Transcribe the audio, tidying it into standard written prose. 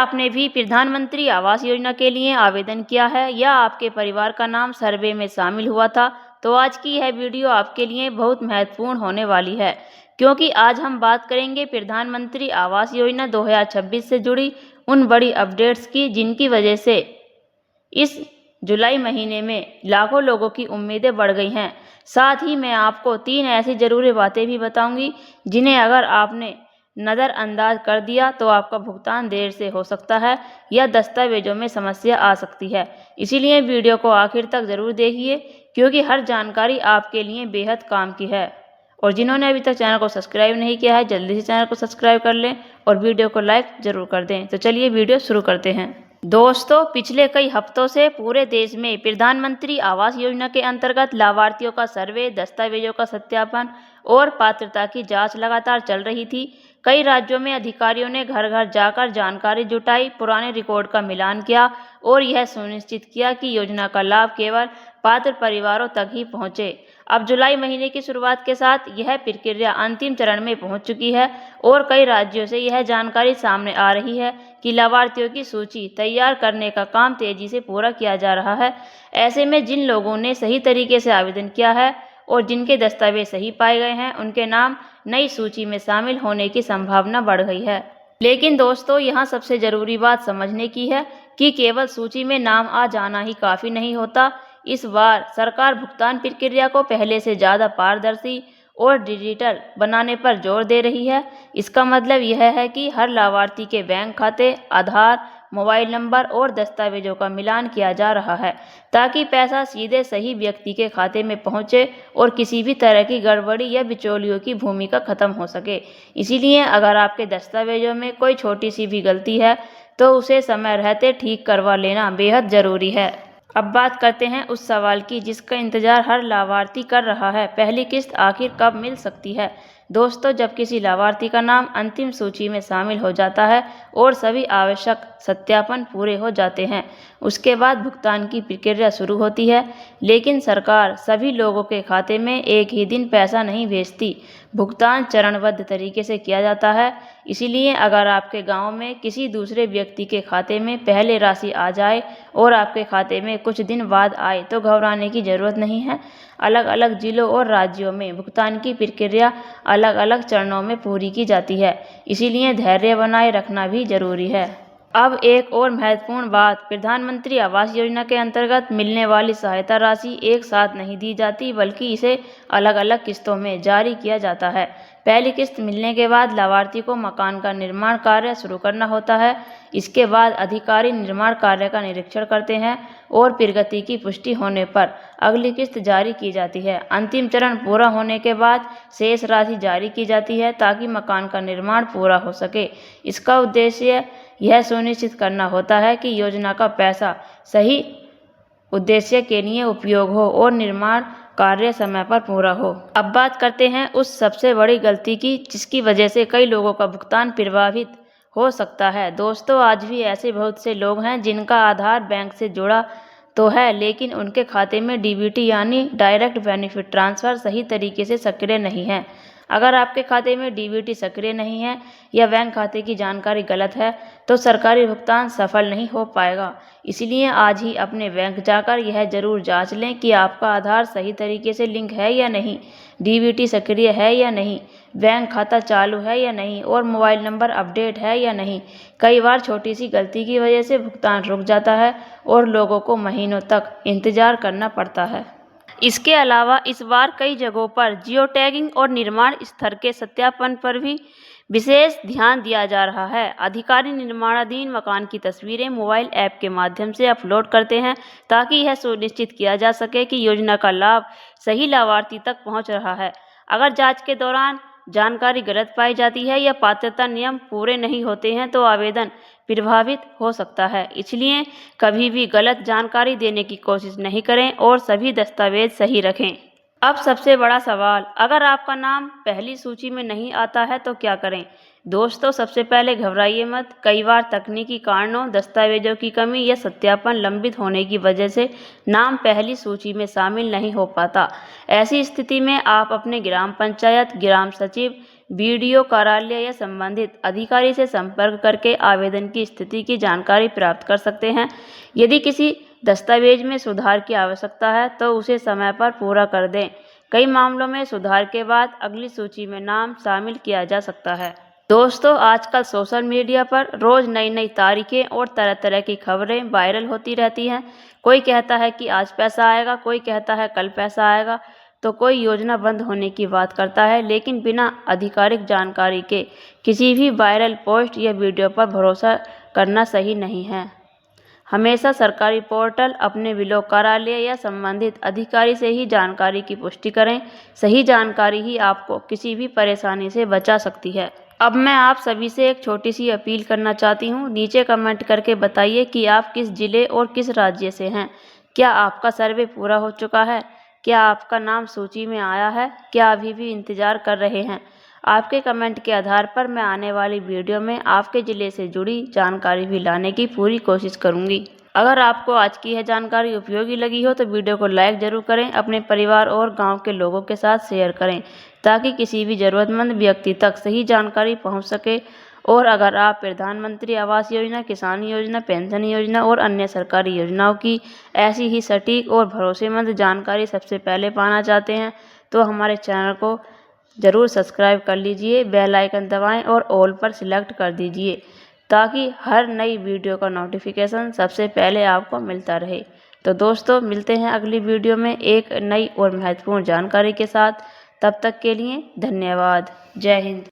आपने भी प्रधानमंत्री आवास योजना के लिए आवेदन किया है या आपके परिवार का नाम सर्वे में शामिल हुआ था, तो आज की यह वीडियो आपके लिए बहुत महत्वपूर्ण होने वाली है, क्योंकि आज हम बात करेंगे प्रधानमंत्री आवास योजना 2026 से जुड़ी उन बड़ी अपडेट्स की, जिनकी वजह से इस जुलाई महीने में लाखों लोगों की उम्मीदें बढ़ गई हैं। साथ ही मैं आपको 3 ऐसी ज़रूरी बातें भी बताऊंगी, जिन्हें अगर आपने नज़रअंदाज कर दिया तो आपका भुगतान देर से हो सकता है या दस्तावेजों में समस्या आ सकती है। इसीलिए वीडियो को आखिर तक ज़रूर देखिए, क्योंकि हर जानकारी आपके लिए बेहद काम की है। और जिन्होंने अभी तक चैनल को सब्सक्राइब नहीं किया है, जल्दी से चैनल को सब्सक्राइब कर लें और वीडियो को लाइक ज़रूर कर दें। तो चलिए वीडियो शुरू करते हैं। दोस्तों, पिछले कई हफ्तों से पूरे देश में प्रधानमंत्री आवास योजना के अंतर्गत लाभार्थियों का सर्वे, दस्तावेजों का सत्यापन और पात्रता की जांच लगातार चल रही थी। कई राज्यों में अधिकारियों ने घर घर जाकर जानकारी जुटाई, पुराने रिकॉर्ड का मिलान किया और यह सुनिश्चित किया कि योजना का लाभ केवल पात्र परिवारों तक ही पहुंचे। अब जुलाई महीने की शुरुआत के साथ यह प्रक्रिया अंतिम चरण में पहुंच चुकी है और कई राज्यों से यह जानकारी सामने आ रही है कि लाभार्थियों की सूची तैयार करने का काम तेजी से पूरा किया जा रहा है। ऐसे में जिन लोगों ने सही तरीके से आवेदन किया है और जिनके दस्तावेज सही पाए गए हैं, उनके नाम नई सूची में शामिल होने की संभावना बढ़ गई है। लेकिन दोस्तों, यहाँ सबसे ज़रूरी बात समझने की है कि केवल सूची में नाम आ जाना ही काफ़ी नहीं होता। इस बार सरकार भुगतान प्रक्रिया को पहले से ज़्यादा पारदर्शी और डिजिटल बनाने पर जोर दे रही है। इसका मतलब यह है कि हर लाभार्थी के बैंक खाते, आधार, मोबाइल नंबर और दस्तावेजों का मिलान किया जा रहा है, ताकि पैसा सीधे सही व्यक्ति के खाते में पहुंचे और किसी भी तरह की गड़बड़ी या बिचौलियों की भूमिका खत्म हो सके। इसीलिए अगर आपके दस्तावेजों में कोई छोटी सी भी गलती है तो उसे समय रहते ठीक करवा लेना बेहद ज़रूरी है। अब बात करते हैं उस सवाल की जिसका इंतजार हर लाभार्थी कर रहा है, पहली किस्त आखिर कब मिल सकती है। दोस्तों, जब किसी लाभार्थी का नाम अंतिम सूची में शामिल हो जाता है और सभी आवश्यक सत्यापन पूरे हो जाते हैं, उसके बाद भुगतान की प्रक्रिया शुरू होती है। लेकिन सरकार सभी लोगों के खाते में एक ही दिन पैसा नहीं भेजती, भुगतान चरणबद्ध तरीके से किया जाता है। इसीलिए अगर आपके गांव में किसी दूसरे व्यक्ति के खाते में पहले राशि आ जाए और आपके खाते में कुछ दिन बाद आए तो घबराने की ज़रूरत नहीं है। अलग अलग जिलों और राज्यों में भुगतान की प्रक्रिया अलग अलग चरणों में पूरी की जाती है, इसीलिए धैर्य बनाए रखना भी जरूरी है। अब एक और महत्वपूर्ण बात, प्रधानमंत्री आवास योजना के अंतर्गत मिलने वाली सहायता राशि एक साथ नहीं दी जाती, बल्कि इसे अलग अलग किस्तों में जारी किया जाता है। पहली किस्त मिलने के बाद लाभार्थी को मकान का निर्माण कार्य शुरू करना होता है। इसके बाद अधिकारी निर्माण कार्य का निरीक्षण करते हैं और प्रगति की पुष्टि होने पर अगली किस्त जारी की जाती है। अंतिम चरण पूरा होने के बाद शेष राशि जारी की जाती है, ताकि मकान का निर्माण पूरा हो सके। इसका उद्देश्य यह सुनिश्चित करना होता है कि योजना का पैसा सही उद्देश्य के लिए उपयोग हो और निर्माण कार्य समय पर पूरा हो। अब बात करते हैं उस सबसे बड़ी गलती की, जिसकी वजह से कई लोगों का भुगतान प्रभावित हो सकता है। दोस्तों, आज भी ऐसे बहुत से लोग हैं जिनका आधार बैंक से जुड़ा तो है, लेकिन उनके खाते में डीबीटी यानी डायरेक्ट बेनिफिट ट्रांसफ़र सही तरीके से सक्रिय नहीं है। अगर आपके खाते में डीबीटी सक्रिय नहीं है या बैंक खाते की जानकारी गलत है, तो सरकारी भुगतान सफल नहीं हो पाएगा। इसलिए आज ही अपने बैंक जाकर यह जरूर जांच लें कि आपका आधार सही तरीके से लिंक है या नहीं, डीबीटी सक्रिय है या नहीं, बैंक खाता चालू है या नहीं और मोबाइल नंबर अपडेट है या नहीं। कई बार छोटी सी गलती की वजह से भुगतान रुक जाता है और लोगों को महीनों तक इंतजार करना पड़ता है। इसके अलावा इस बार कई जगहों पर जियो टैगिंग और निर्माण स्तर के सत्यापन पर भी विशेष ध्यान दिया जा रहा है। अधिकारी निर्माणाधीन मकान की तस्वीरें मोबाइल ऐप के माध्यम से अपलोड करते हैं, ताकि यह सुनिश्चित किया जा सके कि योजना का लाभ सही लाभार्थी तक पहुंच रहा है। अगर जांच के दौरान जानकारी गलत पाई जाती है या पात्रता नियम पूरे नहीं होते हैं, तो आवेदन प्रभावित हो सकता है। इसलिए कभी भी गलत जानकारी देने की कोशिश नहीं करें और सभी दस्तावेज सही रखें। अब सबसे बड़ा सवाल, अगर आपका नाम पहली सूची में नहीं आता है तो क्या करें। दोस्तों, सबसे पहले घबराइए मत। कई बार तकनीकी कारणों, दस्तावेजों की कमी या सत्यापन लंबित होने की वजह से नाम पहली सूची में शामिल नहीं हो पाता। ऐसी स्थिति में आप अपने ग्राम पंचायत, ग्राम सचिव, वीडियो कार्यालय या संबंधित अधिकारी से संपर्क करके आवेदन की स्थिति की जानकारी प्राप्त कर सकते हैं। यदि किसी दस्तावेज में सुधार की आवश्यकता है तो उसे समय पर पूरा कर दें। कई मामलों में सुधार के बाद अगली सूची में नाम शामिल किया जा सकता है। दोस्तों, आजकल सोशल मीडिया पर रोज नई नई तारीखें और तरह तरह की खबरें वायरल होती रहती हैं। कोई कहता है कि आज पैसा आएगा, कोई कहता है कल पैसा आएगा, तो कोई योजना बंद होने की बात करता है, लेकिन बिना आधिकारिक जानकारी के किसी भी वायरल पोस्ट या वीडियो पर भरोसा करना सही नहीं है। हमेशा सरकारी पोर्टल, अपने ब्लॉक कार्यालय या संबंधित अधिकारी से ही जानकारी की पुष्टि करें। सही जानकारी ही आपको किसी भी परेशानी से बचा सकती है। अब मैं आप सभी से एक छोटी सी अपील करना चाहती हूँ। नीचे कमेंट करके बताइए कि आप किस जिले और किस राज्य से हैं। क्या आपका सर्वे पूरा हो चुका है? क्या आपका नाम सूची में आया है? क्या अभी भी इंतजार कर रहे हैं? आपके कमेंट के आधार पर मैं आने वाली वीडियो में आपके ज़िले से जुड़ी जानकारी भी लाने की पूरी कोशिश करूंगी। अगर आपको आज की यह जानकारी उपयोगी लगी हो तो वीडियो को लाइक ज़रूर करें, अपने परिवार और गांव के लोगों के साथ शेयर करें ताकि किसी भी ज़रूरतमंद व्यक्ति तक सही जानकारी पहुंच सके। और अगर आप प्रधानमंत्री आवास योजना, किसान योजना, पेंशन योजना और अन्य सरकारी योजनाओं की ऐसी ही सटीक और भरोसेमंद जानकारी सबसे पहले पाना चाहते हैं तो हमारे चैनल को ज़रूर सब्सक्राइब कर लीजिए, बेल आइकन दबाएं और ऑल पर सिलेक्ट कर दीजिए ताकि हर नई वीडियो का नोटिफिकेशन सबसे पहले आपको मिलता रहे। तो दोस्तों, मिलते हैं अगली वीडियो में एक नई और महत्वपूर्ण जानकारी के साथ। तब तक के लिए धन्यवाद। जय हिंद।